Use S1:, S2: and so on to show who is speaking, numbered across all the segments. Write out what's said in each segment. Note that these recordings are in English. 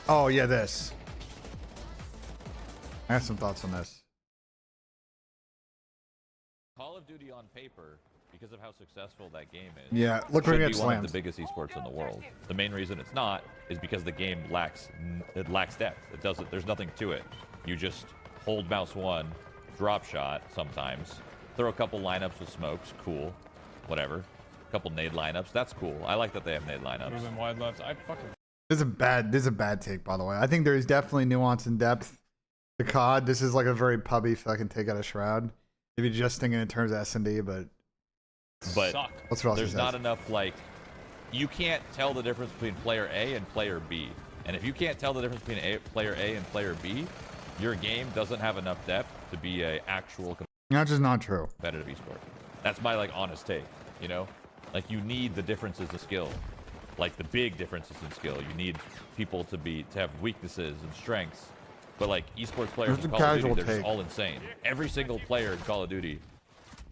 S1: Oh yeah, this. I have some thoughts on this.
S2: Call of Duty on paper, because of how successful that game is,
S1: Yeah, look where
S2: should
S1: it
S2: be
S1: gets
S2: one
S1: slammed.
S2: of the biggest esports in the world. The main reason it's not is because the game lacks depth. It doesn't. There's nothing to it. You just hold mouse one, drop shot sometimes, throw a couple lineups with smokes, cool, whatever. A couple nade lineups, that's cool. I like that they have nade lineups.
S3: Moving wide left. I fucking.
S1: This is a bad take, by the way. I think there's definitely nuance and depth to COD. This is like a very pubby fucking take out of Shroud. If you're just thinking in terms of S&D, but
S3: Suck.
S1: what's what else
S2: There's
S1: he
S2: not
S1: says.
S2: enough, like, you can't tell the difference between player A and player B. And if you can't tell the difference between player A and player B, your game doesn't have enough depth to be a actual
S1: That's just not true.
S2: competitive esport. That's my, like, honest take, you know? Like, you need the differences in skill. Like, the big differences in skill. You need people to have weaknesses and strengths. But, like, esports players
S1: There's
S2: in
S1: a
S2: Call of Duty,
S1: casual
S2: they're just
S1: take.
S2: all insane. Every single player in Call of Duty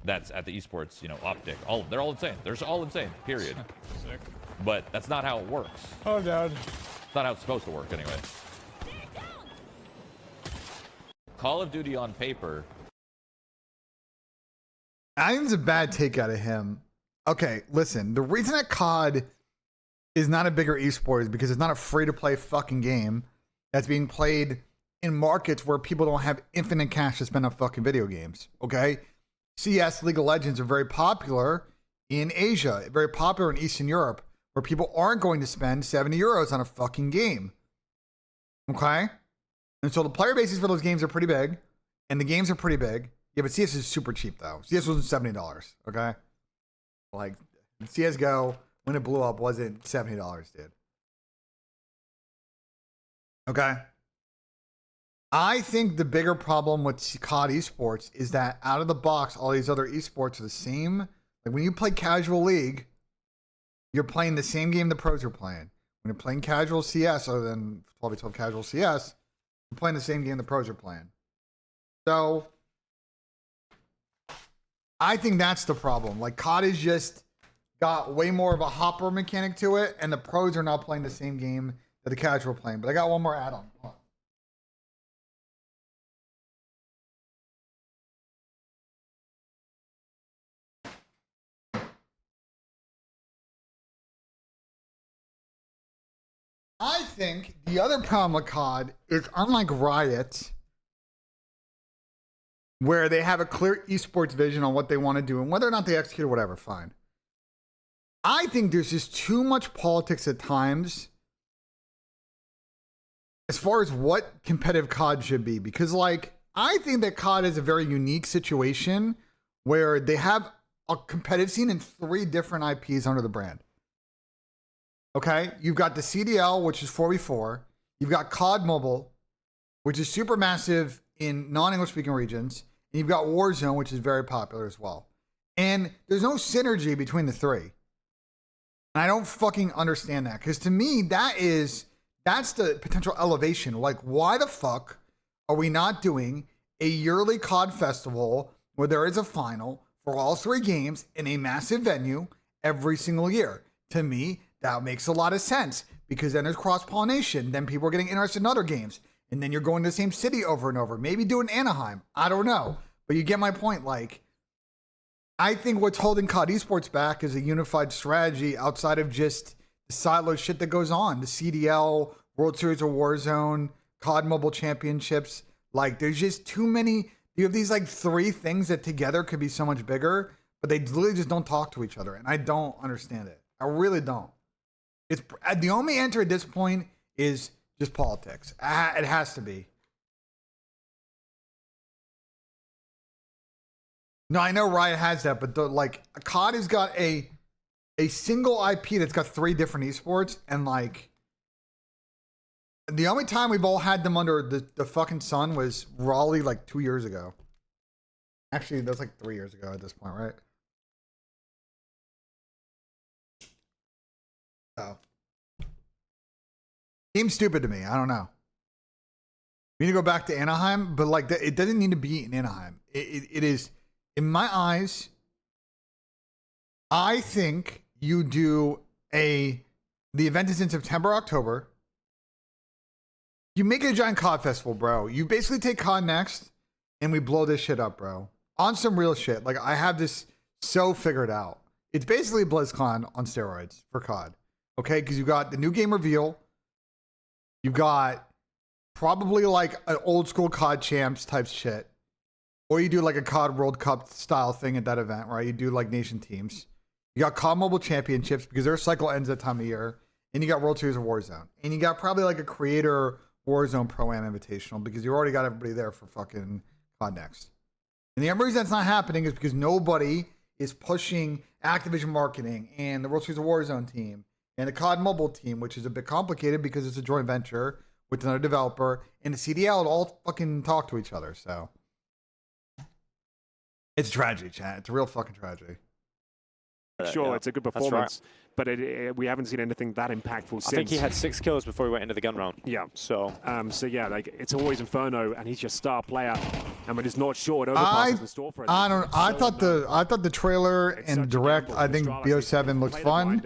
S2: that's at the esports, you know, optic, they're all insane. They're just all insane, period.
S3: Sick.
S2: But that's not how it works.
S3: Oh, Dad.
S2: It's not how it's supposed to work, anyway. Call of Duty on paper.
S1: I think it's a bad take out of him. Okay, listen. The reason that COD is not a bigger esport is because it's not a free-to-play fucking game that's being played in markets where people don't have infinite cash to spend on fucking video games. Okay? CS, League of Legends are very popular in Asia, very popular in Eastern Europe, where people aren't going to spend 70 euros on a fucking game. Okay? And so the player bases for those games are pretty big, and the games are pretty big. Yeah, but CS is super cheap, though. CS wasn't $70, okay? Like, CSGO, when it blew up, wasn't $70, dude. Okay? I think the bigger problem with COD esports is that out of the box, all these other esports are the same. Like, when you play casual League, you're playing the same game the pros are playing. When you're playing casual CS, other than 12v12 casual CS, you're playing the same game the pros are playing. So, I think that's the problem. Like, COD is just got way more of a hopper mechanic to it, and the pros are not playing the same game that the casual are playing. But I got one more add-on. Hold on. I think the other problem with COD is, unlike Riot, where they have a clear esports vision on what they want to do and whether or not they execute or whatever, fine. I think there's just too much politics at times as far as what competitive COD should be. Because, like, I think that COD is a very unique situation where they have a competitive scene in 3 different IPs under the brand. Okay, you've got the CDL, which is 4v4. You've got COD Mobile, which is super massive in non-English speaking regions. And you've got Warzone, which is very popular as well. And there's no synergy between the 3. And I don't fucking understand that. Because to me, that's the potential elevation. Like, why the fuck are we not doing a yearly COD festival where there is a final for all 3 games in a massive venue every single year? To me, that makes a lot of sense, because then there's cross-pollination. Then people are getting interested in other games. And then you're going to the same city over and over. Maybe do it in Anaheim. I don't know. But you get my point. Like, I think what's holding COD esports back is a unified strategy outside of just the silo shit that goes on. The CDL, World Series of Warzone, COD Mobile Championships. Like, there's just too many. You have these, like, 3 things that together could be so much bigger, but they literally just don't talk to each other. And I don't understand it. I really don't. It's the only answer at this point is just politics. It has to be. No, I know Riot has that, but like, COD has got a single IP that's got 3 different esports, and like, the only time we've all had them under the fucking sun was Raleigh like 2 years ago. Actually, that was like 3 years ago at this point, right? Oh. Seems stupid to me. I don't know. We need to go back to Anaheim, but like, it doesn't need to be in Anaheim. It is, in my eyes, I think you do the event is in September, October. You make it a giant COD festival, bro. You basically take COD next, and we blow this shit up, bro. On some real shit. Like, I have this so figured out. It's basically BlizzCon on steroids for COD. Okay? Because you got the new game reveal. You got probably like an old school COD champs type shit. Or you do like a COD World Cup style thing at that event, right? You do like nation teams. You got COD Mobile Championships because their cycle ends that time of year. And you got World Series of Warzone. And you got probably like a creator Warzone Pro-Am Invitational because you already got everybody there for fucking COD Next. And the only reason that's not happening is because nobody is pushing Activision marketing and the World Series of Warzone team and the COD Mobile team, which is a bit complicated because it's a joint venture with another developer and the CDL to all fucking talk to each other. So it's a tragedy, chat. It's a real fucking tragedy.
S4: Sure,
S5: yeah.
S4: it's a good
S5: That's
S4: performance, but we haven't seen anything that impactful since.
S5: I think he had 6 kills before he went into the gun round.
S4: Yeah.
S5: So
S4: Yeah, like it's always Inferno, and he's your star player, and when he's not sure, it overpasses in store for him.
S1: I thought the trailer and direct. I think BO7 looks fun.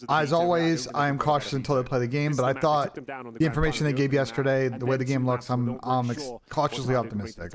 S1: As always, I am cautious until they play the game, but I thought the information they gave yesterday, the way the game looks, I'm cautiously optimistic.